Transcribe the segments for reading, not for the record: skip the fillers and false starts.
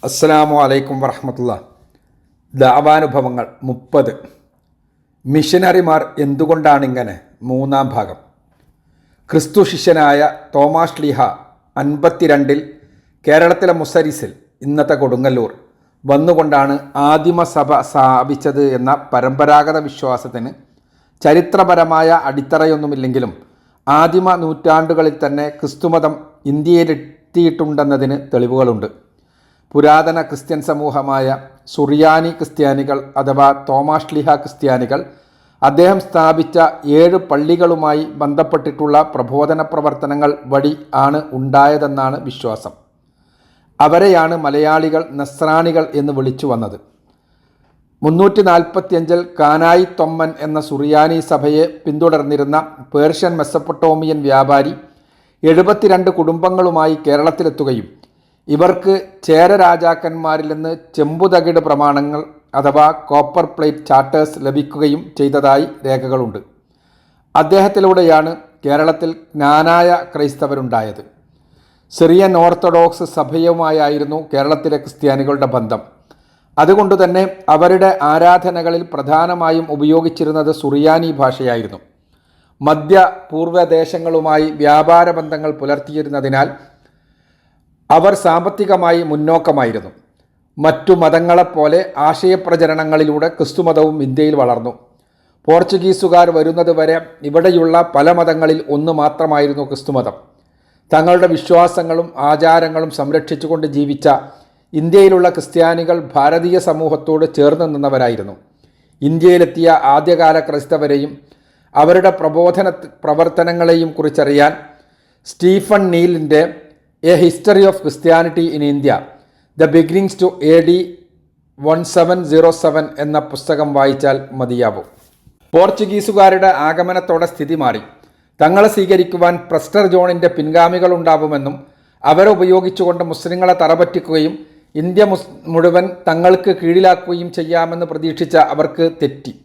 അസ്സലാമു അലൈക്കും വറഹ്മത്തുള്ളാ. ദഅവാനുഭവങ്ങൾ 30. മിഷനറിമാർ എന്തുകൊണ്ടാണിങ്ങനെ? 3-ാം ഭാഗം. ക്രിസ്തു ശിഷ്യനായ തോമാ ശ്ലീഹ 52-ൽ കേരളത്തിലെ മുസരിസിൽ, ഇന്നത്തെ കൊടുങ്ങല്ലൂർ, വന്നുകൊണ്ടാണ് ആദിമസഭ സ്ഥാപിച്ചത് എന്ന പരമ്പരാഗത വിശ്വാസത്തിന് ചരിത്രപരമായ അടിത്തറയൊന്നുമില്ലെങ്കിലും ആദിമ നൂറ്റാണ്ടുകളിൽ തന്നെ ക്രിസ്തുമതം ഇന്ത്യയിലെത്തിയിട്ടുണ്ടെന്നതിന് തെളിവുകളുണ്ട്. പുരാതന ക്രിസ്ത്യൻ സമൂഹമായ സുറിയാനി ക്രിസ്ത്യാനികൾ അഥവാ തോമാ ശ്ലീഹ ക്രിസ്ത്യാനികൾ അദ്ദേഹം സ്ഥാപിച്ച 7 പള്ളികളുമായി ബന്ധപ്പെട്ടിട്ടുള്ള പ്രബോധന പ്രവർത്തനങ്ങൾ വഴി ആണ് ഉണ്ടായതെന്നാണ് വിശ്വാസം. അവരെയാണ് മലയാളികൾ നസ്രാണികൾ എന്ന് വിളിച്ചു വന്നത്. 345-ൽ കാനായി തൊമ്മൻ എന്ന സുറിയാനി സഭയെ പിന്തുടർന്നിരുന്ന പേർഷ്യൻ മെസപ്പൊട്ടോമിയൻ വ്യാപാരി 72 കുടുംബങ്ങളുമായി കേരളത്തിലെത്തുകയും ഇവർക്ക് ചേര രാജാക്കന്മാരിൽ നിന്ന് ചെമ്പുതകിട് പ്രമാണങ്ങൾ അഥവാ കോപ്പർ പ്ലേറ്റ് ചാർട്ടേഴ്സ് ലഭിക്കുകയും ചെയ്തതായി രേഖകളുണ്ട്. അദ്ദേഹത്തിലൂടെയാണ് കേരളത്തിൽ ജ്ഞാനായ ക്രൈസ്തവരുണ്ടായത്. സിറിയൻ ഓർത്തഡോക്സ് സഭയുമായായിരുന്നു കേരളത്തിലെ ക്രിസ്ത്യാനികളുടെ ബന്ധം. അതുകൊണ്ടുതന്നെ അവരുടെ ആരാധനകളിൽ പ്രധാനമായും ഉപയോഗിച്ചിരുന്നത് സുറിയാനി ഭാഷയായിരുന്നു. മധ്യ പൂർവ്വദേശങ്ങളുമായി വ്യാപാര ബന്ധങ്ങൾ പുലർത്തിയിരുന്നതിനാൽ അവർ സാമ്പത്തികമായി മുന്നോക്കമായിരുന്നു. മറ്റു മതങ്ങളെപ്പോലെ ആശയപ്രചരണങ്ങളിലൂടെ ക്രിസ്തുമതവും ഇന്ത്യയിൽ വളർന്നു. പോർച്ചുഗീസുകാർ വരുന്നതുവരെ ഇവിടെയുള്ള പല മതങ്ങളിൽ ഒന്ന് മാത്രമായിരുന്നു ക്രിസ്തുമതം. തങ്ങളുടെ വിശ്വാസങ്ങളും ആചാരങ്ങളും സംരക്ഷിച്ചുകൊണ്ട് ജീവിച്ച ഇന്ത്യയിലുള്ള ക്രിസ്ത്യാനികൾ ഭാരതീയ സമൂഹത്തോട് ചേർന്ന് നിന്നവരായിരുന്നു. ഇന്ത്യയിലെത്തിയ ആദ്യകാല ക്രൈസ്തവരെയും അവരുടെ പ്രവർത്തനങ്ങളെയും കുറിച്ചറിയാൻ സ്റ്റീഫൻ നീലിൻ്റെ a history of Christianity in India, the beginnings to AD 1707 എന്ന പുസ്തകം വായിച്ചാൽ മതിയാവും. പോർച്ചുഗീസുകാരുടെ ആഗമനത്തോടെ സ്ഥിതി മാറി. തങ്ങളെ സ്വീകരിക്കുവാൻ പ്രസ്റ്റർ ജോണിൻ്റെ പിൻഗാമികളുണ്ടാവുമെന്നും അവരെ ഉപയോഗിച്ചുകൊണ്ട് മുസ്ലിങ്ങളെ തറപറ്റിക്കുകയും ഇന്ത്യ മുഴുവൻ തങ്ങൾക്ക് കീഴിലാക്കുകയും ചെയ്യാമെന്ന് പ്രതീക്ഷിച്ച അവർക്ക് തെറ്റി.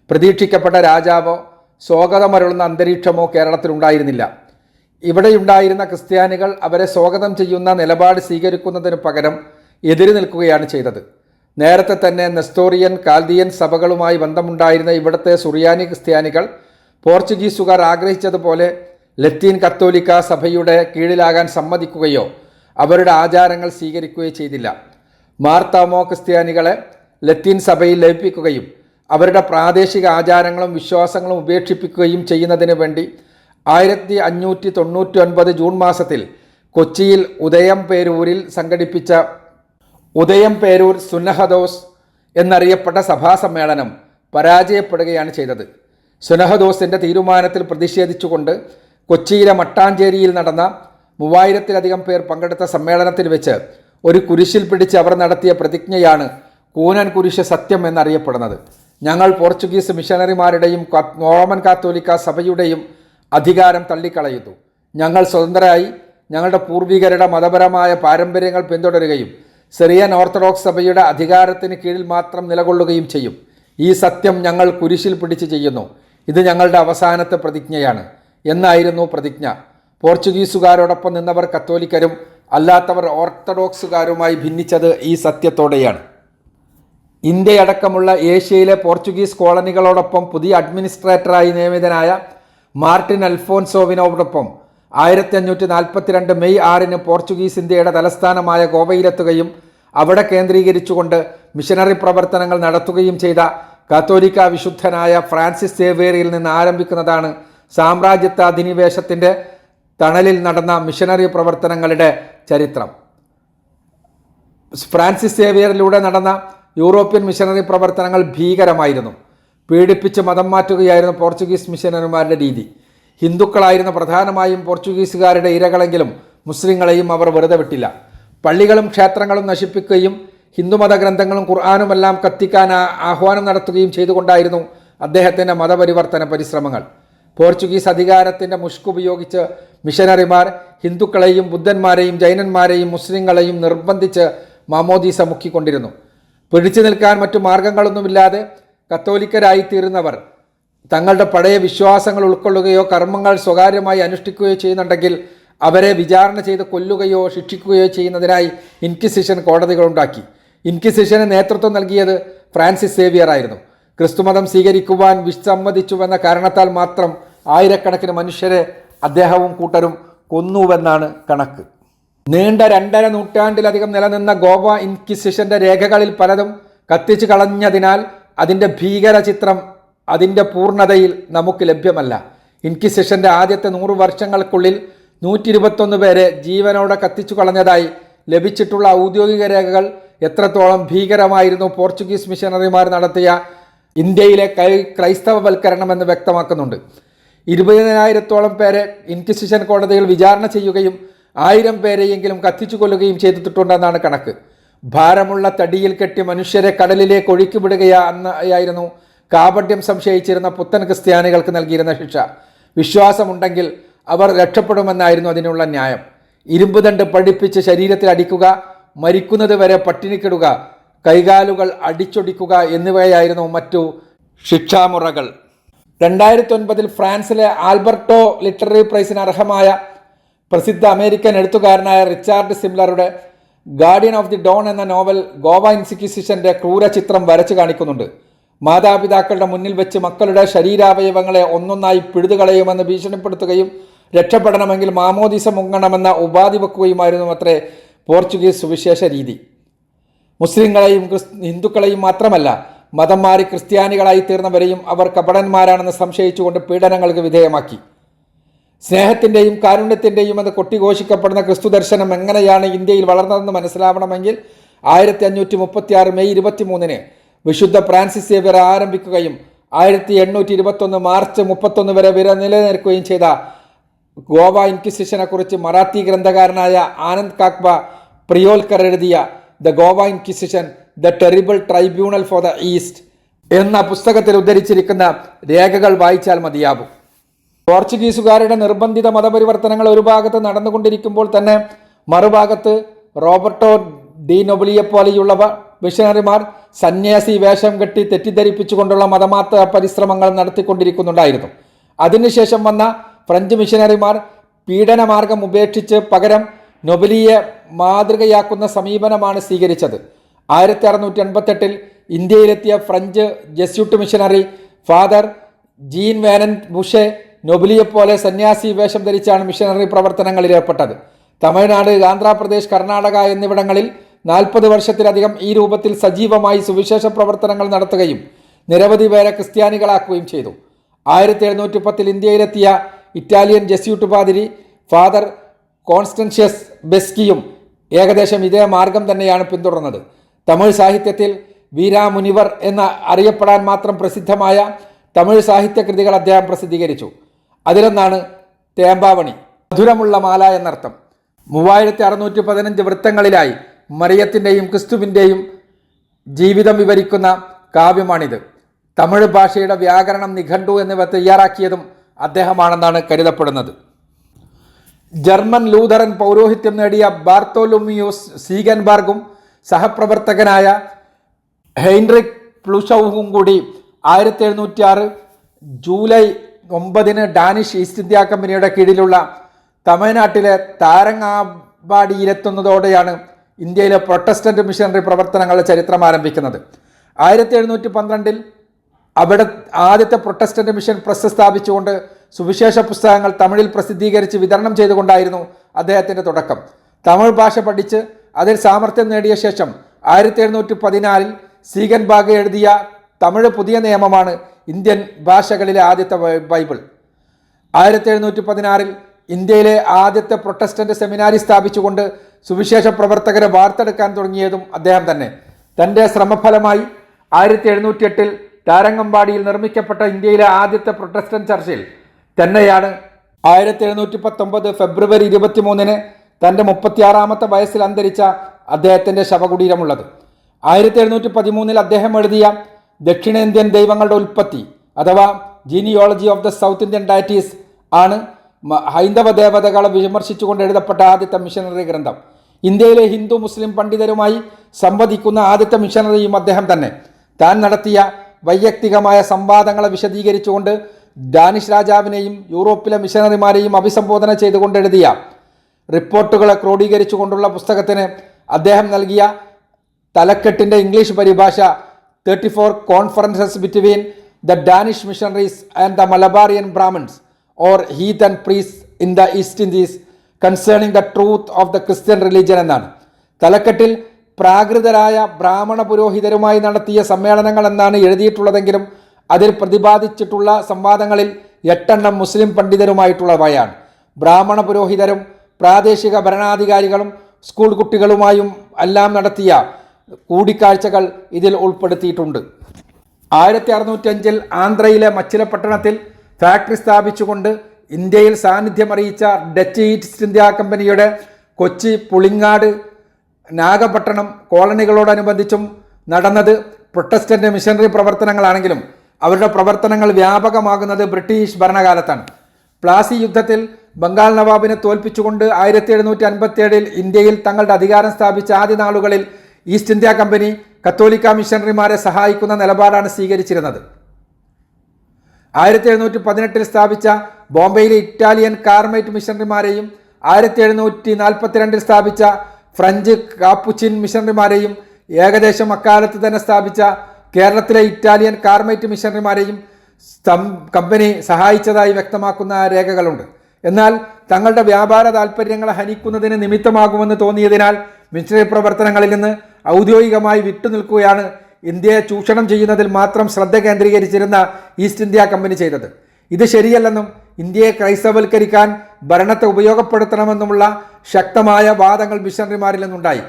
പ്രതീക്ഷിക്കപ്പെട്ട രാജാവോ സ്വാഗതമരുളുന്ന അന്തരീക്ഷമോ കേരളത്തിലുണ്ടായിരുന്നില്ല. ഇവിടെയുണ്ടായിരുന്ന ക്രിസ്ത്യാനികൾ അവരെ സ്വാഗതം ചെയ്യുന്ന നിലപാട് സ്വീകരിക്കുന്നതിന് പകരം എതിര് നിൽക്കുകയാണ് ചെയ്തത്. നേരത്തെ തന്നെ നെസ്തോറിയൻ കാൽദിയൻ സഭകളുമായി ബന്ധമുണ്ടായിരുന്ന ഇവിടുത്തെ സുറിയാനി ക്രിസ്ത്യാനികൾ പോർച്ചുഗീസുകാർ ആഗ്രഹിച്ചതുപോലെ ലത്തീൻ കത്തോലിക്ക സഭയുടെ കീഴിലാകാൻ സമ്മതിക്കുകയോ അവരുടെ ആചാരങ്ങൾ സ്വീകരിക്കുകയോ ചെയ്തില്ല. മാർത്താമോ ക്രിസ്ത്യാനികളെ ലത്തീൻ സഭയിൽ ലയിപ്പിക്കുകയും അവരുടെ പ്രാദേശിക ആചാരങ്ങളും വിശ്വാസങ്ങളും ഉപേക്ഷിപ്പിക്കുകയും ചെയ്യുന്നതിന് വേണ്ടി 1599 ജൂൺ മാസത്തിൽ കൊച്ചിയിൽ ഉദയംപേരൂരിൽ സംഘടിപ്പിച്ച ഉദയംപേരൂർ സുന്നഹദോസ് എന്നറിയപ്പെട്ട സഭാസമ്മേളനം പരാജയപ്പെടുകയാണ് ചെയ്തത്. സുന്നഹദോസിൻ്റെ തീരുമാനത്തിൽ പ്രതിഷേധിച്ചുകൊണ്ട് കൊച്ചിയിലെ മട്ടാഞ്ചേരിയിൽ നടന്ന 3000-ലധികം പേർ പങ്കെടുത്ത സമ്മേളനത്തിൽ വെച്ച് ഒരു കുരിശിൽ പിടിച്ച് അവർ നടത്തിയ പ്രതിജ്ഞയാണ് കൂനൻ കുരിശ് സത്യം എന്നറിയപ്പെടുന്നത്. ഞങ്ങൾ പോർച്ചുഗീസ് മിഷനറിമാരുടെയും റോമൻ കാത്തോലിക്ക സഭയുടെയും അധികാരം തള്ളിക്കളയുന്നു. ഞങ്ങൾ സ്വതന്ത്രരായി ഞങ്ങളുടെ പൂർവികരുടെ മതപരമായ പാരമ്പര്യങ്ങൾ പിന്തുടരുകയും സിറിയൻ ഓർത്തഡോക്സ് സഭയുടെ അധികാരത്തിന് കീഴിൽ മാത്രം നിലകൊള്ളുകയും ചെയ്യും. ഈ സത്യം ഞങ്ങൾ കുരിശിൽ പിടിച്ച് ചെയ്യുന്നു. ഇത് ഞങ്ങളുടെ അവസാനത്തെ പ്രതിജ്ഞയാണ് എന്നായിരുന്നു പ്രതിജ്ഞ. പോർച്ചുഗീസുകാരോടൊപ്പം നിന്നവർ കത്തോലിക്കരും അല്ലാത്തവർ ഓർത്തഡോക്സുകാരുമായി ഭിന്നിച്ചത് ഈ സത്യത്തോടെയാണ്. ഇന്ത്യയടക്കമുള്ള ഏഷ്യയിലെ പോർച്ചുഗീസ് കോളനികളോടൊപ്പം പുതിയ അഡ്മിനിസ്ട്രേറ്ററായി നിയമിതനായ മാർട്ടിൻ അൽഫോൻസോവിനോടൊപ്പം 1542 മെയ് 6 പോർച്ചുഗീസ് ഇന്ത്യയുടെ തലസ്ഥാനമായ ഗോവയിലെത്തുകയും അവിടെ കേന്ദ്രീകരിച്ചുകൊണ്ട് മിഷനറി പ്രവർത്തനങ്ങൾ നടത്തുകയും ചെയ്ത കാത്തോലിക്ക വിശുദ്ധനായ ഫ്രാൻസിസ് സേവേറിയിൽ നിന്ന് ആരംഭിക്കുന്നതാണ് സാമ്രാജ്യത്വ അധിനിവേശത്തിൻ്റെ തണലിൽ നടന്ന മിഷനറി പ്രവർത്തനങ്ങളുടെ ചരിത്രം. ഫ്രാൻസിസ് സേവിയറിലൂടെ നടന്ന യൂറോപ്യൻ മിഷനറി പ്രവർത്തനങ്ങൾ ഭീകരമായിരുന്നു. പീഡിപ്പിച്ച് മതം മാറ്റുകയായിരുന്നു പോർച്ചുഗീസ് മിഷനറിമാരുടെ രീതി. ഹിന്ദുക്കളായിരുന്ന പ്രധാനമായും പോർച്ചുഗീസുകാരുടെ ഇരകളെങ്കിലും മുസ്ലിങ്ങളെയും അവർ വെറുതെ വിട്ടില്ല. പള്ളികളും ക്ഷേത്രങ്ങളും നശിപ്പിക്കുകയും ഹിന്ദുമത ഗ്രന്ഥങ്ങളും ഖുർആാനുമെല്ലാം കത്തിക്കാൻ ആഹ്വാനം നടത്തുകയും ചെയ്തുകൊണ്ടായിരുന്നു അദ്ദേഹത്തിൻ്റെ മതപരിവർത്തന പരിശ്രമങ്ങൾ. പോർച്ചുഗീസ് അധികാരത്തിൻ്റെ മുഷ്കുപയോഗിച്ച് മിഷനറിമാർ ഹിന്ദുക്കളെയും ബുദ്ധന്മാരെയും ജൈനന്മാരെയും മുസ്ലിങ്ങളെയും നിർബന്ധിച്ച് മാമോദീസ മുക്കിക്കൊണ്ടിരുന്നു. പിടിച്ചു നിൽക്കാൻ മറ്റു മാർഗങ്ങളൊന്നുമില്ലാതെ കത്തോലിക്കരായിത്തീരുന്നവർ തങ്ങളുടെ പഴയ വിശ്വാസങ്ങൾ ഉൾക്കൊള്ളുകയോ കർമ്മങ്ങൾ സ്വകാര്യമായി അനുഷ്ഠിക്കുകയോ ചെയ്യുന്നുണ്ടെങ്കിൽ അവരെ വിചാരണ ചെയ്ത് കൊല്ലുകയോ ശിക്ഷിക്കുകയോ ചെയ്യുന്നതിനായി ഇൻക്വിസിഷൻ കോടതികളുണ്ടാക്കി. ഇൻക്വിസിഷന് നേതൃത്വം നൽകിയത് ഫ്രാൻസിസ് സേവിയർ ആയിരുന്നു. ക്രിസ്തുമതം സ്വീകരിക്കുവാൻ വിസമ്മതിച്ചുവെന്ന കാരണത്താൽ മാത്രം ആയിരക്കണക്കിന് മനുഷ്യരെ അദ്ദേഹവും കൂട്ടരും കൊന്നുവെന്നാണ് കണക്ക്. നീണ്ട 2.5 നൂറ്റാണ്ടിലധികം നിലനിന്ന ഗോവ ഇൻക്വിസിഷന്റെ രേഖകളിൽ പലതും കത്തിച്ചു കളഞ്ഞതിനാൽ അതിൻ്റെ ഭീകര ചിത്രം അതിൻ്റെ പൂർണ്ണതയിൽ നമുക്ക് ലഭ്യമല്ല. ഇൻക്വിസിഷന്റെ ആദ്യത്തെ 100 വർഷങ്ങൾക്കുള്ളിൽ 121 പേരെ ജീവനോടെ കത്തിച്ചു കളഞ്ഞതായി ലഭിച്ചിട്ടുള്ള ഔദ്യോഗിക രേഖകൾ എത്രത്തോളം ഭീകരമായിരുന്നു പോർച്ചുഗീസ് മിഷനറിമാർ നടത്തിയ ഇന്ത്യയിലെ ക്രൈസ്തവവൽക്കരണമെന്ന് വ്യക്തമാക്കുന്നുണ്ട്. 20,000-ഓളം പേരെ ഇൻക്വിസിഷൻ കോടതികൾ വിചാരണ ചെയ്യുകയും 1000 പേരെയെങ്കിലും കത്തിച്ചു കൊല്ലുകയും ചെയ്തിട്ടുണ്ടെന്നാണ് കണക്ക്. ഭാരമുള്ള തടിയിൽ കെട്ടി മനുഷ്യരെ കടലിലേക്ക് ഒഴുക്കിവിടുകയായിരുന്നു കാപട്യം സംശയിച്ചിരുന്ന പുത്തൻ ക്രിസ്ത്യാനികൾക്ക് നൽകിയിരുന്ന ശിക്ഷ. വിശ്വാസമുണ്ടെങ്കിൽ അവർ രക്ഷപ്പെടുമെന്നായിരുന്നു അതിനുള്ള ന്യായം. ഇരുമ്പ് ദണ്ട് പഠിപ്പിച്ച് ശരീരത്തിൽ അടിക്കുക, മരിക്കുന്നത് വരെ പട്ടിണിക്കിടുക, കൈകാലുകൾ അടിച്ചൊടിക്കുക എന്നിവയായിരുന്നു മറ്റു ശിക്ഷാമുറകൾ. 2009 ഫ്രാൻസിലെ ആൽബർട്ടോ ലിറ്റററി പ്രൈസിന് അർഹമായ പ്രസിദ്ധ അമേരിക്കൻ എഴുത്തുകാരനായ റിച്ചാർഡ് സിംലറുടെ ഗാർഡിയൻ ഓഫ് ദി ഡോൺ എന്ന നോവൽ ഗോവ ഇൻക്വിസിഷന്റെ ക്രൂര ചിത്രം വരച്ചു കാണിക്കുന്നുണ്ട്. മാതാപിതാക്കളുടെ മുന്നിൽ വെച്ച് മക്കളുടെ ശരീരാവയവങ്ങളെ ഒന്നൊന്നായി പിഴുതുകളയുമെന്ന് ഭീഷണിപ്പെടുത്തുകയും രക്ഷപ്പെടണമെങ്കിൽ മാമോദീസ മുങ്ങണമെന്ന ഉപാധി വെക്കുകയുമായിരുന്നു അത്രേ പോർച്ചുഗീസ് സുവിശേഷ രീതി. മുസ്ലിങ്ങളെയും ഹിന്ദുക്കളെയും മാത്രമല്ല, മതം മാറി ക്രിസ്ത്യാനികളായി തീർന്നവരെയും അവർ കപടന്മാരാണെന്ന് സംശയിച്ചുകൊണ്ട് പീഡനങ്ങൾക്ക് വിധേയമാക്കി. സ്നേഹത്തിൻ്റെയും കാരുണ്യത്തിൻ്റെയും എന്ന് കൊട്ടിഘോഷിക്കപ്പെടുന്ന ക്രിസ്തു ദർശനം എങ്ങനെയാണ് ഇന്ത്യയിൽ വളർന്നതെന്ന് മനസ്സിലാവണമെങ്കിൽ 1536 മെയ് 23 വിശുദ്ധ ഫ്രാൻസിസ് സേവിയർ ആരംഭിക്കുകയും 1821 മാർച്ച് 31 വരെ നിലനിൽക്കുകയും ചെയ്ത ഗോവ ഇൻക്വിസിഷനെ കുറിച്ച് മറാത്തി ഗ്രന്ഥകാരനായ ആനന്ദ് കാക്ബ പ്രിയോൽക്കർ എഴുതിയ the Goa inquisition the terrible tribunal for the east എന്ന പുസ്തകത്തിൽ ഉദ്ധരിച്ചിരിക്കുന്ന രേഖകൾ വായിച്ചാൽ മതിയാവും. പോർച്ചുഗീസുകാരുടെ നിർബന്ധിത മതപരിവർത്തനങ്ങൾ ഒരു ഭാഗത്ത് നടന്നുകൊണ്ടിരിക്കുമ്പോൾ തന്നെ മറുഭാഗത്ത് റോബർട്ടോ ഡി നൊബിലിയെ പോലെയുള്ളവ മിഷനറിമാർ സന്യാസി വേഷം കെട്ടി തെറ്റിദ്ധരിപ്പിച്ചുകൊണ്ടുള്ള മതമാത്ര പരിശ്രമങ്ങൾ നടത്തിക്കൊണ്ടിരിക്കുന്നുണ്ടായിരുന്നു. അതിനുശേഷം വന്ന ഫ്രഞ്ച് മിഷനറിമാർ പീഡനമാർഗം ഉപേക്ഷിച്ച് പകരം നൊബിലിയെ മാതൃകയാക്കുന്ന സമീപനമാണ് സ്വീകരിച്ചത്. 1688 ഇന്ത്യയിലെത്തിയ French Jesuit missionary Father Jean Venant Bouchet നൊബിലിയെപ്പോലെ സന്യാസി വേഷം ധരിച്ചാണ് മിഷനറി പ്രവർത്തനങ്ങളിൽ ഏർപ്പെട്ടത്. തമിഴ്നാട്, ആന്ധ്രാപ്രദേശ്, കർണാടക എന്നിവിടങ്ങളിൽ 40 വർഷത്തിലധികം ഈ രൂപത്തിൽ സജീവമായി സുവിശേഷ പ്രവർത്തനങ്ങൾ നടത്തുകയും നിരവധി പേരെ ക്രിസ്ത്യാനികളാക്കുകയും ചെയ്തു. 1710 ഇന്ത്യയിലെത്തിയ ഇറ്റാലിയൻ ജെസ്യൂട്ട് പാതിരി ഫാദർ കോൺസ്റ്റൻഷ്യസ് ബെസ്കിയും ഏകദേശം ഇതേ മാർഗം തന്നെയാണ് പിന്തുടർന്നത്. തമിഴ് സാഹിത്യത്തിൽ വീരാമുനിവർ എന്ന് അറിയപ്പെടാൻ മാത്രം പ്രസിദ്ധമായ തമിഴ് സാഹിത്യകൃതികൾ അദ്ദേഹം പ്രസിദ്ധീകരിച്ചു. അതിലൊന്നാണ് തേമ്പാവണി, മധുരമുള്ള മാല എന്നർത്ഥം. 3615 വൃത്തങ്ങളിലായി മറിയത്തിൻ്റെയും ക്രിസ്തുവിൻ്റെയും ജീവിതം വിവരിക്കുന്ന കാവ്യമാണിത്. തമിഴ് ഭാഷയുടെ വ്യാകരണം, നിഘണ്ടു എന്നിവ തയ്യാറാക്കിയതും അദ്ദേഹമാണെന്നാണ് കരുതപ്പെടുന്നത്. ജർമ്മൻ ലൂഥറൻ പൗരോഹിത്യം നേടിയ ബാർത്തോലോമ്യൂസ് സീഗൻബർഗും സഹപ്രവർത്തകനായ ഹെൻറിക് പ്ലുഷൌവും കൂടി 1706 ജൂലൈ 9 ഡാനിഷ് ഈസ്റ്റ് ഇന്ത്യ കമ്പനിയുടെ കീഴിലുള്ള തമിഴ്നാട്ടിലെ താരങ്ങാമ്പാടിയിലെത്തുന്നതോടെയാണ് ഇന്ത്യയിലെ പ്രൊട്ടസ്റ്റന്റ് മിഷനറി പ്രവർത്തനങ്ങളുടെ ചരിത്രം ആരംഭിക്കുന്നത്. 1712 അവിടെ ആദ്യത്തെ പ്രൊട്ടസ്റ്റന്റ് മിഷൻ പ്രസ് സ്ഥാപിച്ചുകൊണ്ട് സുവിശേഷ പുസ്തകങ്ങൾ തമിഴിൽ പ്രസിദ്ധീകരിച്ച് വിതരണം ചെയ്തുകൊണ്ടായിരുന്നു അദ്ദേഹത്തിൻ്റെ തുടക്കം. തമിഴ് ഭാഷ പഠിച്ച് അതിൽ സാമർഥ്യം നേടിയ ശേഷം 1714 സീഗൻബർഗ് എഴുതിയ തമിഴ് പുതിയ നിയമമാണ് ഇന്ത്യൻ ഭാഷകളിലെ ആദ്യത്തെ ബൈബിൾ. 1716 ഇന്ത്യയിലെ ആദ്യത്തെ പ്രൊട്ടസ്റ്റന്റ് സെമിനാരി സ്ഥാപിച്ചുകൊണ്ട് സുവിശേഷ പ്രവർത്തകരെ വാർത്തെടുക്കാൻ തുടങ്ങിയതും അദ്ദേഹം തന്നെ. തൻ്റെ ശ്രമഫലമായി 1708 താരങ്ങമ്പാടിയിൽ നിർമ്മിക്കപ്പെട്ട ഇന്ത്യയിലെ ആദ്യത്തെ പ്രൊട്ടസ്റ്റന്റ് ചർച്ചിൽ തന്നെയാണ് 1719 ഫെബ്രുവരി 23 തൻ്റെ 36ാമത്തെ വയസ്സിൽ അന്തരിച്ച അദ്ദേഹത്തിൻ്റെ ശവകുടീരമുള്ളത്. 1713 അദ്ദേഹം എഴുതിയ ദക്ഷിണേന്ത്യൻ ദൈവങ്ങളുടെ ഉൽപ്പത്തി അഥവാ genealogy of the south Indian deities ആണ് ഹൈന്ദവ ദേവതകളെ വിമർശിച്ചുകൊണ്ട് എഴുതപ്പെട്ട ആദ്യത്തെ മിഷനറി ഗ്രന്ഥം. ഇന്ത്യയിലെ ഹിന്ദു മുസ്ലിം പണ്ഡിതരുമായി സംവദിക്കുന്ന ആദ്യത്തെ മിഷനറിയും അദ്ദേഹം തന്നെ. താൻ നടത്തിയ വൈയക്തികമായ സംവാദങ്ങളെ വിശദീകരിച്ചുകൊണ്ട് ഡാനിഷ് രാജാവിനെയും യൂറോപ്പിലെ മിഷനറിമാരെയും അഭിസംബോധന ചെയ്തുകൊണ്ട് എഴുതിയ റിപ്പോർട്ടുകളെ ക്രോഡീകരിച്ചുകൊണ്ടുള്ള പുസ്തകത്തിന് അദ്ദേഹം നൽകിയ തലക്കെട്ടിൻ്റെ ഇംഗ്ലീഷ് പരിഭാഷ 34 conferences between the Danish missionaries and the Malabarian Brahmins or heathen priests in the East Indies concerning the truth of the Christian religion എന്നാണ്. തലക്കെട്ടിൽ പ്രാകൃതരായ ബ്രാഹ്മണ പുരോഹിതരുമായി നടത്തിയ സമ്മേളനങ്ങൾ എന്നാണ് എഴുതിയിട്ടുള്ളതെങ്കിലും അതിൽ പ്രതിപാദിച്ചിട്ടുള്ള സംവാദങ്ങളിൽ 8 മുസ്ലിം പണ്ഡിതരുമായിട്ടുള്ളവയാണ്. ബ്രാഹ്മണ പുരോഹിതരും പ്രാദേശിക ഭരണാധികാരികളും സ്കൂൾ കുട്ടികളുമായും എല്ലാം നടത്തിയ കൂടിക്കാഴ്ചകൾ ഇതിൽ ഉൾപ്പെടുത്തിയിട്ടുണ്ട്. 1605 ആന്ധ്രയിലെ മച്ചിലപട്ടണത്തിൽ ഫാക്ടറി സ്ഥാപിച്ചുകൊണ്ട് ഇന്ത്യയിൽ സാന്നിധ്യമറിയിച്ച ഡച്ച് ഈസ്റ്റ് ഇന്ത്യ കമ്പനിയുടെ കൊച്ചി, പുളിങ്ങാട്, നാഗപട്ടണം കോളനികളോടനുബന്ധിച്ചും നടന്നത് പ്രൊട്ടസ്റ്റന്റ് മിഷണറി പ്രവർത്തനങ്ങളാണെങ്കിലും അവരുടെ പ്രവർത്തനങ്ങൾ വ്യാപകമാകുന്നത് ബ്രിട്ടീഷ് ഭരണകാലത്താണ്. പ്ലാസി യുദ്ധത്തിൽ ബംഗാൾ നവാബിനെ തോൽപ്പിച്ചുകൊണ്ട് 1757 ഇന്ത്യയിൽ തങ്ങളുടെ അധികാരം സ്ഥാപിച്ച ആദ്യ നാളുകളിൽ ഈസ്റ്റ് ഇന്ത്യ കമ്പനി കത്തോലിക്ക മിഷണറിമാരെ സഹായിക്കുന്ന നിലപാടാണ് സ്വീകരിച്ചിരുന്നത്. 1718 സ്ഥാപിച്ച ബോംബെയിലെ ഇറ്റാലിയൻ കാർമൈറ്റ് മിഷണറിമാരെയും 1742 സ്ഥാപിച്ച ഫ്രഞ്ച് കാപ്പുച്ചിൻ മിഷണറിമാരെയും ഏകദേശം അക്കാലത്ത് തന്നെ സ്ഥാപിച്ച കേരളത്തിലെ ഇറ്റാലിയൻ കാർമൈറ്റ് മിഷണറിമാരെയും കമ്പനി സഹായിച്ചതായി വ്യക്തമാക്കുന്ന രേഖകളുണ്ട്. എന്നാൽ തങ്ങളുടെ വ്യാപാര താൽപ്പര്യങ്ങളെ ഹനിക്കുന്നതിന് നിമിത്തമാകുമെന്ന് തോന്നിയതിനാൽ മിഷണറി പ്രവർത്തനങ്ങളിൽ നിന്ന് ഔദ്യോഗികമായി വിട്ടുനിൽക്കുകയാണ് ഇന്ത്യയെ ചൂഷണം ചെയ്യുന്നതിൽ മാത്രം ശ്രദ്ധ കേന്ദ്രീകരിച്ചിരുന്ന ഈസ്റ്റ് ഇന്ത്യ കമ്പനി ചെയ്തത്. ഇത് ശരിയല്ലെന്നും ഇന്ത്യയെ ക്രൈസ്തവൽക്കരിക്കാൻ ഭരണത്തെ ഉപയോഗപ്പെടുത്തണമെന്നുമുള്ള ശക്തമായ വാദങ്ങൾ മിഷണറിമാരിൽ നിന്നുണ്ടായി.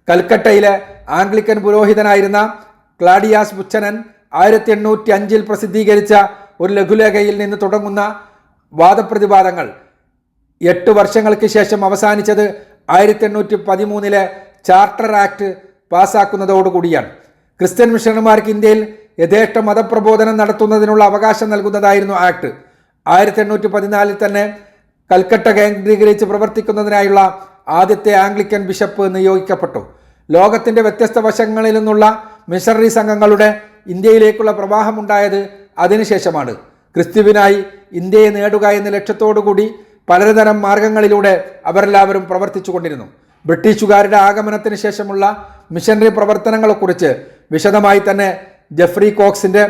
കൽക്കട്ടയിലെ ആംഗ്ലിക്കൻ പുരോഹിതനായിരുന്ന ക്ലാഡിയാസ് ബുച്ചനൻ 1805 പ്രസിദ്ധീകരിച്ച ഒരു ലഘുലേഖയിൽ നിന്ന് തുടങ്ങുന്ന വാദപ്രതിവാദങ്ങൾ 8 വർഷങ്ങൾക്ക് ശേഷം അവസാനിച്ചത് 1813 ചാർട്ടർ ആക്ട് പാസ്സാക്കുന്നതോടുകൂടിയാണ്. ക്രിസ്ത്യൻ മിഷണറിമാർക്ക് ഇന്ത്യയിൽ യഥേഷ്ട മതപ്രബോധനം നടത്തുന്നതിനുള്ള അവകാശം നൽകുന്നതായിരുന്നു ആക്ട്. 1814 തന്നെ കൽക്കട്ട കേന്ദ്രീകരിച്ച് പ്രവർത്തിക്കുന്നതിനായുള്ള ആദ്യത്തെ ആംഗ്ലിക്കൻ ബിഷപ്പ് നിയോഗിക്കപ്പെട്ടു. ലോകത്തിൻ്റെ വ്യത്യസ്ത വശങ്ങളിൽ നിന്നുള്ള മിഷണറി സംഘങ്ങളുടെ ഇന്ത്യയിലേക്കുള്ള പ്രവാഹമുണ്ടായത് അതിനുശേഷമാണ്. ക്രിസ്തുവിനായി ഇന്ത്യയെ നേടുക എന്ന ലക്ഷ്യത്തോടുകൂടി പലതരം മാർഗങ്ങളിലൂടെ അവരെല്ലാവരും പ്രവർത്തിച്ചു കൊണ്ടിരുന്നു. ബ്രിട്ടീഷുകാരുടെ ആഗമനത്തിന് ശേഷമുള്ള മിഷണറി പ്രവർത്തനങ്ങളെക്കുറിച്ച് വിശദമായി തന്നെ ജെഫ്രി കോക്സിൻ്റെ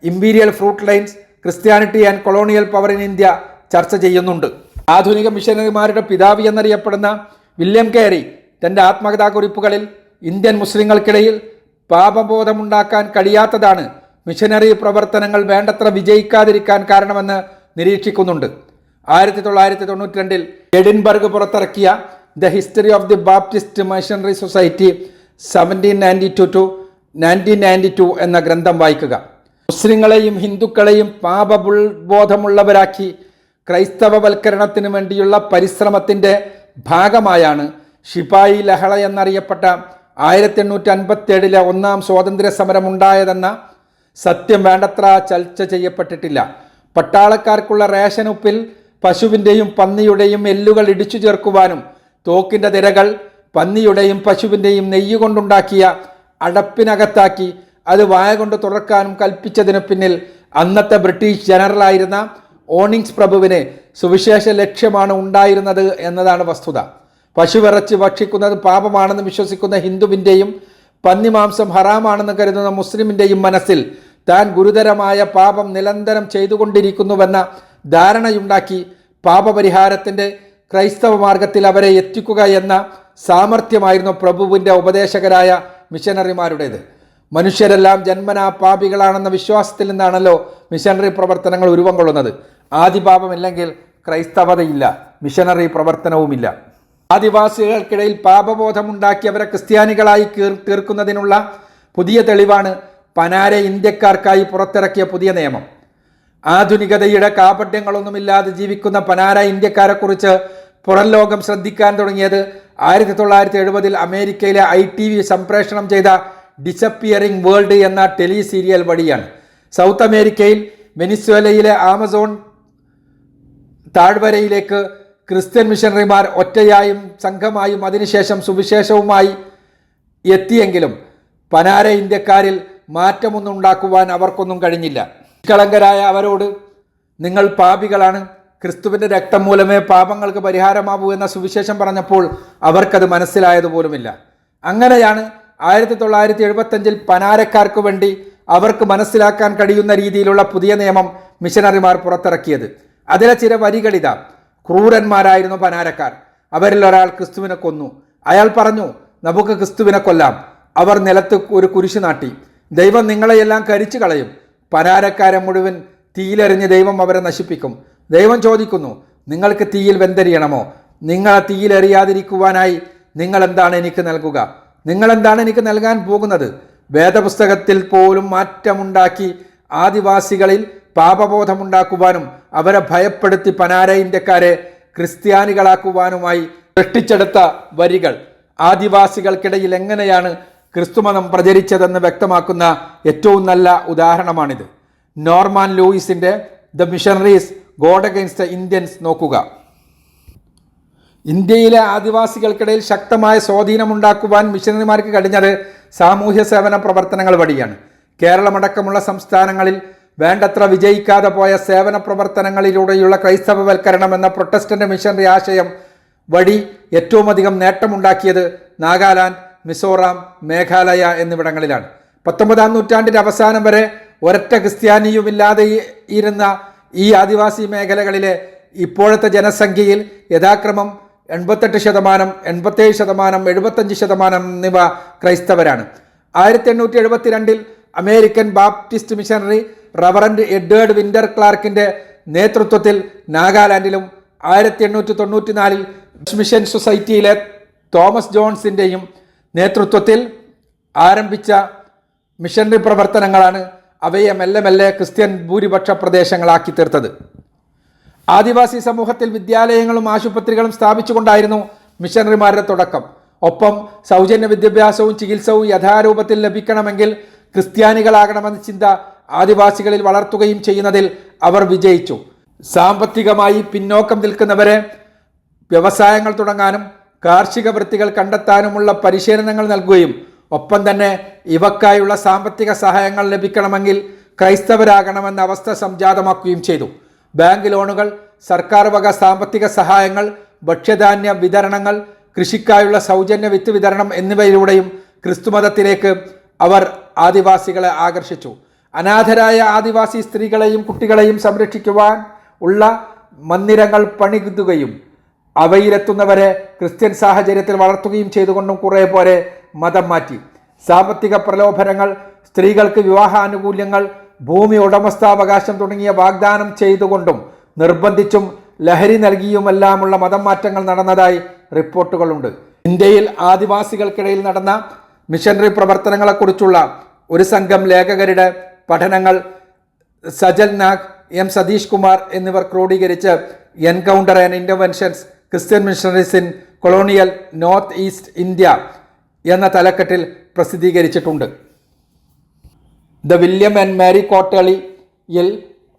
Imperial fruit lines Christianity and colonial power in India ചർച്ച ചെയ്യുന്നുണ്ട്. ആധുനിക മിഷണറിമാരുടെ പിതാവ് എന്നറിയപ്പെടുന്ന വില്യം കേരി തൻ്റെ ആത്മകഥാകുറിപ്പുകളിൽ ഇന്ത്യൻ മുസ്ലിങ്ങൾക്കിടയിൽ പാപബോധമുണ്ടാക്കാൻ കഴിയാത്തതാണ് മിഷനറി പ്രവർത്തനങ്ങൾ വേണ്ടത്ര വിജയിക്കാതിരിക്കാൻ കാരണമെന്ന് നിരീക്ഷിക്കുന്നുണ്ട്. 1992 എഡിൻബർഗ് പുറത്തിറക്കിയ the history of the Baptist missionary society 1792 എന്ന ഗ്രന്ഥം വായിക്കുക. മുസ്ലിങ്ങളെയും ഹിന്ദുക്കളെയും പാപബോധമുള്ളവരാക്കി ക്രൈസ്തവവൽക്കരണത്തിന് വേണ്ടിയുള്ള പരിശ്രമത്തിൻ്റെ ഭാഗമായാണ് ഷിപായി ലഹള എന്നറിയപ്പെട്ട 1857 ഒന്നാം സ്വാതന്ത്ര്യ സമരം ഉണ്ടായതെന്ന സത്യം വേണ്ടത്ര ചർച്ച ചെയ്യപ്പെട്ടിട്ടില്ല. പട്ടാളക്കാർക്കുള്ള റേഷൻ ഉപ്പിൽ പശുവിൻ്റെയും പന്നിയുടെയും എല്ലുകൾ ഇടിച്ചു ചേർക്കുവാനും തോക്കിൻ്റെ തിരകൾ പന്നിയുടെയും പശുവിൻ്റെയും നെയ്യ് കൊണ്ടുണ്ടാക്കിയ അടപ്പിനകത്താക്കി അത് വായ കൊണ്ട് തുറക്കാനും കൽപ്പിച്ചതിന് പിന്നിൽ അന്നത്തെ ബ്രിട്ടീഷ് ജനറലായിരുന്ന ഓണിങ്സ് പ്രഭുവിന് സുവിശേഷ ലക്ഷ്യമാണ് ഉണ്ടായിരുന്നത് എന്നതാണ് വസ്തുത. പശുവിറച്ചി ഭക്ഷിക്കുന്നത് പാപമാണെന്ന് വിശ്വസിക്കുന്ന ഹിന്ദുവിൻ്റെയും പന്നിമാംസം ഹറാമാണെന്ന് കരുതുന്ന മുസ്ലിമിൻ്റെയും മനസ്സിൽ താൻ ഗുരുതരമായ പാപം നിരന്തരം ചെയ്തുകൊണ്ടിരിക്കുന്നുവെന്ന ധാരണയുണ്ടാക്കി പാപപരിഹാരത്തിൻ്റെ ക്രൈസ്തവ മാർഗത്തിൽ അവരെ എത്തിക്കുക എന്ന സാമർഥ്യമായിരുന്നു പ്രഭുവിൻ്റെ ഉപദേശകരായ മിഷനറിമാരുടേത്. മനുഷ്യരെല്ലാം ജന്മനാ പാപികളാണെന്ന വിശ്വാസത്തിൽ നിന്നാണല്ലോ മിഷനറി പ്രവർത്തനങ്ങൾ ഉരുവം കൊള്ളുന്നത്. ആദിപാപമില്ലെങ്കിൽ ക്രൈസ്തവതയില്ല, മിഷനറി പ്രവർത്തനവുമില്ല. ആദിവാസികൾക്കിടയിൽ പാപബോധമുണ്ടാക്കി അവരെ ക്രിസ്ത്യാനികളായി തീർക്കുന്നതിനുള്ള പുതിയ തെളിവാണ് പനാരെ ഇന്ത്യക്കാർക്കായി പുറത്തിറക്കിയ പുതിയ നിയമം. ആധുനികതയുടെ കാപട്യങ്ങളൊന്നുമില്ലാതെ ജീവിക്കുന്ന പനാര ഇന്ത്യക്കാരെക്കുറിച്ച് പുറം ലോകം ശ്രദ്ധിക്കാൻ തുടങ്ങിയത് 1970 അമേരിക്കയിലെ ITV സംപ്രേഷണം ചെയ്ത ഡിസപ്പിയറിംഗ് വേൾഡ് എന്ന ടെലി സീരിയൽ വഴിയാണ്. സൗത്ത് അമേരിക്കയിൽ വെനിസ്വേലയിലെ ആമസോൺ താഴ്വരയിലേക്ക് ക്രിസ്ത്യൻ മിഷണറിമാർ ഒറ്റയായും സംഘമായും അതിനുശേഷം സുവിശേഷവുമായി എത്തിയെങ്കിലും പനാര ഇന്ത്യക്കാരിൽ മാറ്റമൊന്നും ഉണ്ടാക്കുവാൻ അവർക്കൊന്നും കഴിഞ്ഞില്ല. നിഷ്കളങ്കരായ അവരോട് നിങ്ങൾ പാപികളാണ്, ക്രിസ്തുവിൻ്റെ രക്തം മൂലമേ പാപങ്ങൾക്ക് പരിഹാരമാവൂ എന്ന സുവിശേഷം പറഞ്ഞപ്പോൾ അവർക്കത് മനസ്സിലായതുപോലുമില്ല. അങ്ങനെയാണ് 1975 പനാരക്കാർക്ക് വേണ്ടി അവർക്ക് മനസ്സിലാക്കാൻ കഴിയുന്ന രീതിയിലുള്ള പുതിയ നിയമം മിഷനറിമാർ പുറത്തിറക്കിയത്. അതിലെ ചില വരികളിതാ. ക്രൂരന്മാരായിരുന്നു പനാരക്കാർ. അവരിൽ ഒരാൾ ക്രിസ്തുവിനെ കൊന്നു. അയാൾ പറഞ്ഞു, നമുക്ക് ക്രിസ്തുവിനെ കൊല്ലാം. അവർ നിലത്ത് ഒരു കുരിശ് നാട്ടി. ദൈവം നിങ്ങളെയെല്ലാം കരിച്ചു കളയും. പനാരക്കാരെ മുഴുവൻ തീയിലെറിഞ്ഞ് ദൈവം അവരെ നശിപ്പിക്കും. ദൈവം ചോദിക്കുന്നു, നിങ്ങൾക്ക് തീയിൽ വെന്തരിയണമോ? നിങ്ങളെ തീയിലെറിയാതിരിക്കുവാനായി നിങ്ങൾ എന്താണ് എനിക്ക് നൽകുക? നിങ്ങളെന്താണ് എനിക്ക് നൽകാൻ പോകുന്നത്? വേദപുസ്തകത്തിൽ പോലും മാറ്റമുണ്ടാക്കി ആദിവാസികളിൽ പാപബോധമുണ്ടാക്കുവാനും അവരെ ഭയപ്പെടുത്തി പനാര ഇന്ത്യക്കാരെ ക്രിസ്ത്യാനികളാക്കുവാനുമായി സൃഷ്ടിച്ചെടുത്ത വരികൾ ആദിവാസികൾക്കിടയിൽ എങ്ങനെയാണ് ക്രിസ്തുമതം പ്രചരിച്ചതെന്ന് വ്യക്തമാക്കുന്ന ഏറ്റവും നല്ല ഉദാഹരണമാണിത്. നോർമാൻ ലൂയിസിൻ്റെ the missionaries God against the Indians നോക്കുക. ഇന്ത്യയിലെ ആദിവാസികൾക്കിടയിൽ ശക്തമായ സ്വാധീനമുണ്ടാക്കുവാൻ മിഷണറിമാർക്ക് കഴിഞ്ഞത് സാമൂഹ്യ സേവന പ്രവർത്തനങ്ങൾ വഴിയാണ്. കേരളമടക്കമുള്ള സംസ്ഥാനങ്ങളിൽ വേണ്ടത്ര വിജയിക്കാതെ പോയ സേവന പ്രവർത്തനങ്ങളിലൂടെയുള്ള ക്രൈസ്തവവൽക്കരണം എന്ന പ്രൊട്ടസ്റ്റന്റ് മിഷണറി ആശയം വഴി ഏറ്റവും അധികം നേട്ടമുണ്ടാക്കിയത് നാഗാലാൻഡ്, മിസോറാം, മേഘാലയ എന്നിവിടങ്ങളിലാണ്. 19-ാം നൂറ്റാണ്ടിൻ്റെ അവസാനം വരെ ഒരൊറ്റ ക്രിസ്ത്യാനിയുമില്ലാതെ ഇരുന്ന ഈ ആദിവാസി മേഖലകളിലെ ഇപ്പോഴത്തെ ജനസംഖ്യയിൽ യഥാക്രമം 88%, 87%, 75% എന്നിവ ക്രൈസ്തവരാണ്. 1872 American Baptist missionary Reverend Edward Winter ക്ലാർക്കിൻ്റെ നേതൃത്വത്തിൽ നാഗാലാൻഡിലും 1894 മിഷൻ സൊസൈറ്റിയിലെ തോമസ് ജോൺസിൻ്റെയും നേതൃത്വത്തിൽ ആരംഭിച്ച മിഷണറി പ്രവർത്തനങ്ങളാണ് അവയെ മെല്ലെ മെല്ലെ ക്രിസ്ത്യൻ ഭൂരിപക്ഷ പ്രദേശങ്ങളാക്കി തീർത്തത്. ആദിവാസി സമൂഹത്തിൽ വിദ്യാലയങ്ങളും ആശുപത്രികളും സ്ഥാപിച്ചുകൊണ്ടായിരുന്നു മിഷണറിമാരുടെ തുടക്കം. ഒപ്പം സൗജന്യ വിദ്യാഭ്യാസവും ചികിത്സവും യഥാരൂപത്തിൽ ലഭിക്കണമെങ്കിൽ ക്രിസ്ത്യാനികളാകണമെന്ന ചിന്ത ആദിവാസികളിൽ വളർത്തുകയും ചെയ്യുന്നതിൽ അവർ വിജയിച്ചു. സാമ്പത്തികമായി പിന്നോക്കം നിൽക്കുന്നവരെ വ്യവസായങ്ങൾ തുടങ്ങാനും കാർഷിക വൃത്തികൾ കണ്ടെത്താനുമുള്ള പരിശീലനങ്ങൾ നൽകുകയും ഒപ്പം തന്നെ ഇവക്കായുള്ള സാമ്പത്തിക സഹായങ്ങൾ ലഭിക്കണമെങ്കിൽ ക്രൈസ്തവരാകണമെന്ന അവസ്ഥ സംജാതമാക്കുകയും ചെയ്തു. ബാങ്ക് ലോണുകൾ, സർക്കാർ വക സാമ്പത്തിക സഹായങ്ങൾ, ഭക്ഷ്യധാന്യ വിതരണങ്ങൾ, കൃഷിക്കായുള്ള സൗജന്യ വിത്ത് വിതരണം എന്നിവയിലൂടെയും ക്രിസ്തുമതത്തിലേക്ക് അവർ ആദിവാസികളെ ആകർഷിച്ചു. അനാഥരായ ആദിവാസി സ്ത്രീകളെയും കുട്ടികളെയും സംരക്ഷിക്കുവാൻ ഉള്ള മന്ദിരങ്ങൾ പണിതുകയും അവയിലെത്തുന്നവരെ ക്രിസ്ത്യൻ സാഹചര്യത്തിൽ വളർത്തുകയും ചെയ്തുകൊണ്ടും കുറേ പോലെ മതം മാറ്റി. സാമ്പത്തിക പ്രലോഭനങ്ങൾ, സ്ത്രീകൾക്ക് വിവാഹാനുകൂല്യങ്ങൾ, ഭൂമി ഉടമസ്ഥാവകാശം തുടങ്ങിയ വാഗ്ദാനം ചെയ്തുകൊണ്ടും നിർബന്ധിച്ചും ലഹരി നൽകിയുമെല്ലാമുള്ള മതം മാറ്റങ്ങൾ നടന്നതായി റിപ്പോർട്ടുകളുണ്ട്. ഇന്ത്യയിൽ ആദിവാസികൾക്കിടയിൽ നടന്ന മിഷണറി പ്രവർത്തനങ്ങളെക്കുറിച്ചുള്ള ഒരു സംഘം ലേഖകരുടെ പഠനങ്ങൾ സജൽ നാഗ്, എം സതീഷ് കുമാർ എന്നിവർ ക്രോഡീകരിച്ച് encounter and interventions Christian missionaries in colonial North East India എന്ന തലക്കെട്ടിൽ പ്രസിദ്ധീകരിച്ചിട്ടുണ്ട്. ദ വില്യം ആൻഡ് മാരി കോട്ടളിയിൽ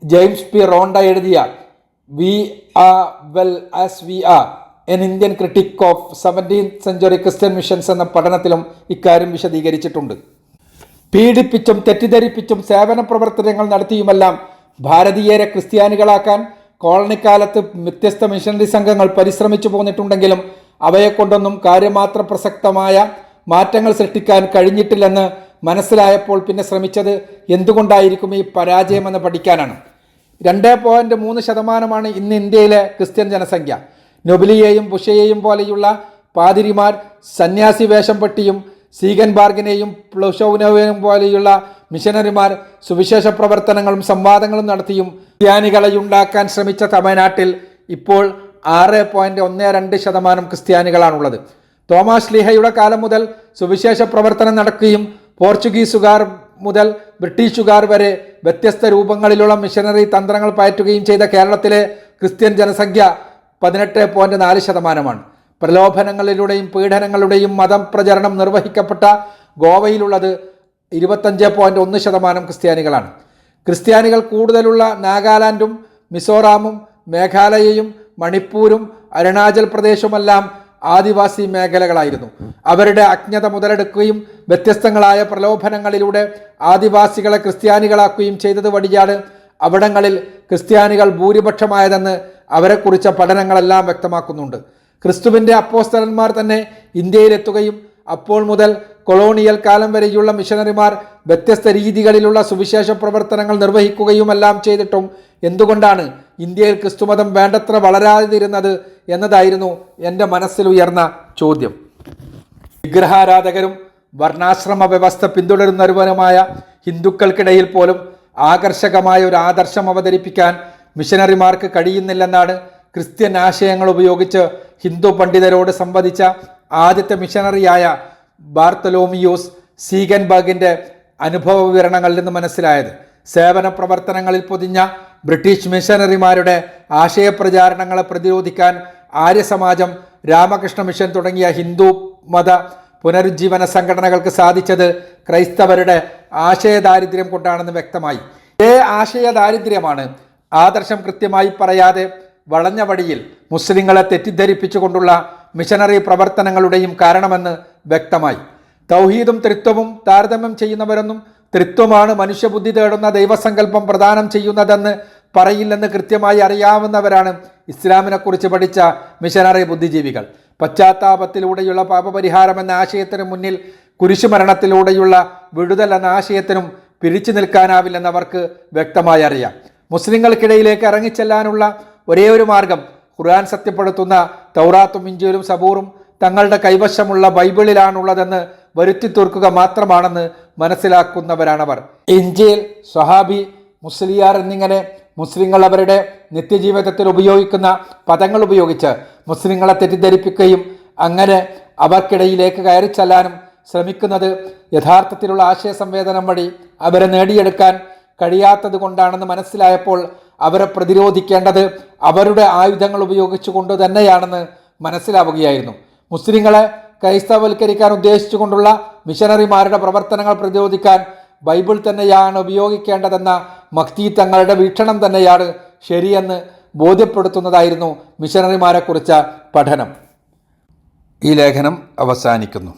ജെയിംസ് പി റോണ്ട എഴുതിയ we are well as we are an Indian critique of 17th century Christian missions എന്ന പഠനത്തിലും ഇക്കാര്യം വിശദീകരിച്ചിട്ടുണ്ട്. പീഡിപ്പിച്ചും തെറ്റിദ്ധരിപ്പിച്ചും സേവന പ്രവർത്തനങ്ങൾ നടത്തിയുമെല്ലാം ഭാരതീയരെ ക്രിസ്ത്യാനികളാക്കാൻ കോളനിക്കാലത്ത് വ്യത്യസ്ത മിഷണറി സംഘങ്ങൾ പരിശ്രമിച്ചു പോന്നിട്ടുണ്ടെങ്കിലും അവയെക്കൊണ്ടൊന്നും കാര്യമാത്ര പ്രസക്തമായ മാറ്റങ്ങൾ സൃഷ്ടിക്കാൻ കഴിഞ്ഞിട്ടില്ലെന്ന് മനസ്സിലായപ്പോൾ പിന്നെ ശ്രമിച്ചത് എന്തുകൊണ്ടായിരിക്കും ഈ പരാജയമെന്ന് പഠിക്കാനാണ്. 2.3% ഇന്ന് ഇന്ത്യയിലെ ക്രിസ്ത്യൻ ജനസംഖ്യ. നൊബിലിയെയും ബുഷയെയും പോലെയുള്ള പാതിരിമാർ, സന്യാസി വേഷം പെട്ടിയും സീഗൻബാർഗിനെയും പ്ലുഷോവിനെയും പോലെയുള്ള മിഷനറിമാർ സുവിശേഷ പ്രവർത്തനങ്ങളും സംവാദങ്ങളും നടത്തിയും ക്രിസ്ത്യാനികളെയുണ്ടാക്കാൻ ശ്രമിച്ച തമിഴ്നാട്ടിൽ ഇപ്പോൾ 6.12% ക്രിസ്ത്യാനികളാണുള്ളത്. തോമാസ് ശ്ലീഹയുടെ കാലം മുതൽ സുവിശേഷ പ്രവർത്തനം നടക്കുകയും പോർച്ചുഗീസുകാർ മുതൽ ബ്രിട്ടീഷുകാർ വരെ വ്യത്യസ്ത രൂപങ്ങളിലുള്ള മിഷനറി തന്ത്രങ്ങൾ പയറ്റുകയും ചെയ്ത കേരളത്തിലെ ക്രിസ്ത്യൻ ജനസംഖ്യ 18.4%. പ്രലോഭനങ്ങളിലൂടെയും പീഡനങ്ങളുടെയും മതം പ്രചരണം നിർവഹിക്കപ്പെട്ട ഗോവയിലുള്ളത് 25.1% ക്രിസ്ത്യാനികളാണ്. ക്രിസ്ത്യാനികൾ കൂടുതലുള്ള നാഗാലാൻഡും മിസോറാമും മേഘാലയയും മണിപ്പൂരും അരുണാചൽ പ്രദേശുമെല്ലാം ആദിവാസി മേഖലകളായിരുന്നു. അവരുടെ അജ്ഞത മുതലെടുക്കുകയും വ്യത്യസ്തങ്ങളായ പ്രലോഭനങ്ങളിലൂടെ ആദിവാസികളെ ക്രിസ്ത്യാനികളാക്കുകയും ചെയ്തത് വഴിയാണ് അവിടങ്ങളിൽ ക്രിസ്ത്യാനികൾ ഭൂരിപക്ഷമായതെന്ന് അവരെക്കുറിച്ച പഠനങ്ങളെല്ലാം വ്യക്തമാക്കുന്നുണ്ട്. ക്രിസ്തുവിൻ്റെ അപ്പോസ്തലന്മാർ തന്നെ ഇന്ത്യയിലെത്തുകയും അപ്പോൾ മുതൽ കൊളോണിയൽ കാലം വരെയുള്ള മിഷനറിമാർ വ്യത്യസ്ത രീതികളിലുള്ള സുവിശേഷ പ്രവർത്തനങ്ങൾ നിർവഹിക്കുകയുമെല്ലാം ചെയ്തിട്ടും എന്തുകൊണ്ടാണ് ഇന്ത്യയിൽ ക്രിസ്തുമതം വേണ്ടത്ര വളരാതിരുന്നത് എന്നതായിരുന്നു എൻ്റെ മനസ്സിലുയർന്ന ചോദ്യം. വിഗ്രഹാരാധകരും വർണ്ണാശ്രമ വ്യവസ്ഥ പിന്തുടരുന്നവരുമായ ഹിന്ദുക്കൾക്കിടയിൽ പോലും ആകർഷകമായ ഒരു ആദർശം അവതരിപ്പിക്കാൻ മിഷനറിമാർക്ക് കഴിയുന്നില്ലെന്നാണ് ക്രിസ്ത്യൻ ആശയങ്ങൾ ഉപയോഗിച്ച് ഹിന്ദു പണ്ഡിതരോട് സംവദിച്ച ആദ്യത്തെ മിഷനറിയായ ബാർത്തലോമിയൂസ് സീഗൻബർഗിൻ്റെ അനുഭവ വിവരണങ്ങളിൽ നിന്ന് മനസ്സിലായത്. സേവന പ്രവർത്തനങ്ങളിൽ പൊതിഞ്ഞ ബ്രിട്ടീഷ് മിഷനറിമാരുടെ ആശയപ്രചാരണങ്ങളെ പ്രതിരോധിക്കാൻ ആര്യസമാജം, രാമകൃഷ്ണ മിഷൻ തുടങ്ങിയ ഹിന്ദു മത പുനരുജ്ജീവന സംഘടനകൾക്ക് സാധിച്ചത് ക്രൈസ്തവരുടെ ആശയദാരിദ്ര്യം കൊണ്ടാണെന്ന് വ്യക്തമായി. ഇതേ ആശയദാരിദ്ര്യമാണ് ആദർശം കൃത്യമായി പറയാതെ വളഞ്ഞ വഴിയിൽ മുസ്ലിങ്ങളെ തെറ്റിദ്ധരിപ്പിച്ചുകൊണ്ടുള്ള മിഷനറി പ്രവർത്തനങ്ങളുടെയും കാരണമെന്ന് വ്യക്തമായി. തൗഹീദും ത്രിത്വവും താരതമ്യം ചെയ്യുന്നവരൊന്നും ത്രിത്വമാണ് മനുഷ്യബുദ്ധി തേടുന്ന ദൈവസങ്കല്പം പ്രദാനം ചെയ്യുന്നതെന്ന് പറയില്ലെന്ന് കൃത്യമായി അറിയാവുന്നവരാണ് ഇസ്ലാമിനെക്കുറിച്ച് പഠിച്ച മിഷനറി ബുദ്ധിജീവികൾ. പശ്ചാത്താപത്തിലൂടെയുള്ള പാപപരിഹാരം എന്ന ആശയത്തിനു മുന്നിൽ കുരിശുമരണത്തിലൂടെയുള്ള വിടുതൽ എന്ന ആശയത്തിനും പിരിച്ചു നിൽക്കാനാവില്ലെന്നവർക്ക് വ്യക്തമായി അറിയാം. മുസ്ലിങ്ങൾക്കിടയിലേക്ക് ഇറങ്ങിച്ചെല്ലാനുള്ള ഒരേ ഒരു മാർഗം ഖുർആൻ സത്യപ്പെടുത്തുന്ന തൗറാത്തും ഇഞ്ചീലും സബൂറും തങ്ങളുടെ കൈവശമുള്ള ബൈബിളിലാണുള്ളതെന്ന് വരുത്തി തീർക്കുക മാത്രമാണെന്ന് മനസ്സിലാക്കുന്നവരാണവർ. ഇഞ്ചീൽ, സ്വഹാബി, മുസ്ലിയാർ എന്നിങ്ങനെ മുസ്ലിങ്ങൾ അവരുടെ നിത്യജീവിതത്തിൽ ഉപയോഗിക്കുന്ന പദങ്ങൾ ഉപയോഗിച്ച് മുസ്ലിങ്ങളെ തെറ്റിദ്ധരിപ്പിക്കുകയും അങ്ങനെ അവർക്കിടയിലേക്ക് കയറിച്ചെല്ലാനും ശ്രമിക്കുന്നത് യഥാർത്ഥത്തിലുള്ള ആശയ സംവേദനം വഴി അവരെ നേടിയെടുക്കാൻ കഴിയാത്തത് കൊണ്ടാണെന്ന് മനസ്സിലായപ്പോൾ അവരെ പ്രതിരോധിക്കേണ്ടത് അവരുടെ ആയുധങ്ങൾ ഉപയോഗിച്ചുകൊണ്ട് തന്നെയാണെന്ന് മനസ്സിലാവുകയായിരുന്നു. മുസ്ലിങ്ങളെ ക്രൈസ്തവവൽക്കരിക്കാൻ ഉദ്ദേശിച്ചുകൊണ്ടുള്ള മിഷനറിമാരുടെ പ്രവർത്തനങ്ങൾ പ്രതിരോധിക്കാൻ ബൈബിൾ തന്നെയാണ് ഉപയോഗിക്കേണ്ടതെന്ന മഖ്തി തങ്ങളുടെ വീക്ഷണം തന്നെയാണ് ശരിയെന്ന് ബോധ്യപ്പെടുത്തുന്നതായിരുന്നു മിഷനറിമാരെക്കുറിച്ച പഠനം. ഈ ലേഖനം അവസാനിക്കുന്നു.